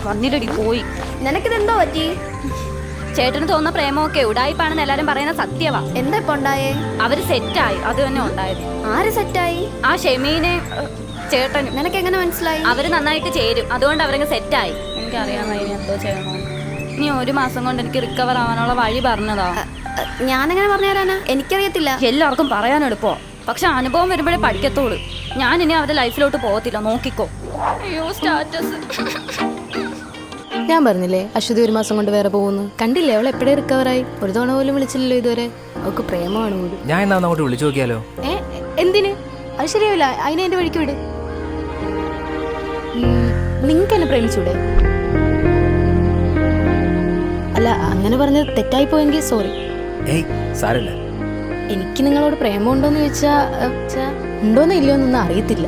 വന്നില്ലടി പോയി. നിനക്കിതെന്തോ പറ്റി? ചേട്ടന് തോന്നുന്ന പ്രേമമൊക്കെ ഉടായിപ്പാണെന്ന് എല്ലാരും പറയുന്ന സത്യവാ. എന്താ ഇപ്പൊ ഉണ്ടായേ? അവര് സെറ്റായി, അത് തന്നെ ഉണ്ടായത്. ആര് സെറ്റായി? ആ ഷെമീനെ ചേട്ടനും. നിനക്ക് എങ്ങനെ മനസ്സിലായി? അവര് നന്നായിട്ട് ചേരും, അതുകൊണ്ട് അവരങ്ങ് സെറ്റായി. എനിക്കറിയാൻ വയ്യ എന്തോ ചെയ്യണോ. ഇനി 1 മാസം കൊണ്ട് എനിക്ക് റിക്കവർ ആവാനുള്ള വഴി പറഞ്ഞതാ. ഞാനെങ്ങനെ പറഞ്ഞു തരാനാ? എനിക്കറിയത്തില്ല. എല്ലാവർക്കും പറയാൻ എളുപ്പോ, പക്ഷെ അനുഭവം വരുമ്പോഴേ പഠിക്കത്തോളൂ. ഞാൻ ഇനി അവരുടെ ലൈഫിലോട്ട് പോകത്തില്ല, നോക്കിക്കോ. അയ്യോ സ്റ്റാറ്റസ്. ഞാൻ പറഞ്ഞില്ലേ അശ്വതി 1 മാസം കൊണ്ട് വേറെ പോകുന്നു. കണ്ടില്ലേ അവൾ എപ്പോഴേ റിക്കവറായി. ഒരു തവണ പോലും വിളിച്ചില്ലല്ലോ ഇതുവരെ. അവൾക്ക് പ്രേമമാണ് പോലും. ഞാൻ എന്നാ അങ്ങോട്ട് വിളിച്ചു നോക്കിയാലോ? എന്തിന്? അത് ശരിയാവില്ല. അതിനെ എന്റെ വഴിക്ക് വിട്. നിങ്ങൾക്ക് എന്നെ പ്രേമിച്ചൂടെ? അല്ല, അങ്ങനെ പറഞ്ഞത് തെറ്റായി പോയെങ്കിൽ സോറി. ഏയ് സാരല്ല. എനിക്ക് നിങ്ങളോട് പ്രേമം ഉണ്ടോന്ന് ചോദിച്ചാ ഉണ്ടോന്ന് ഇല്ലയോന്നൊന്നും അറിയത്തില്ല.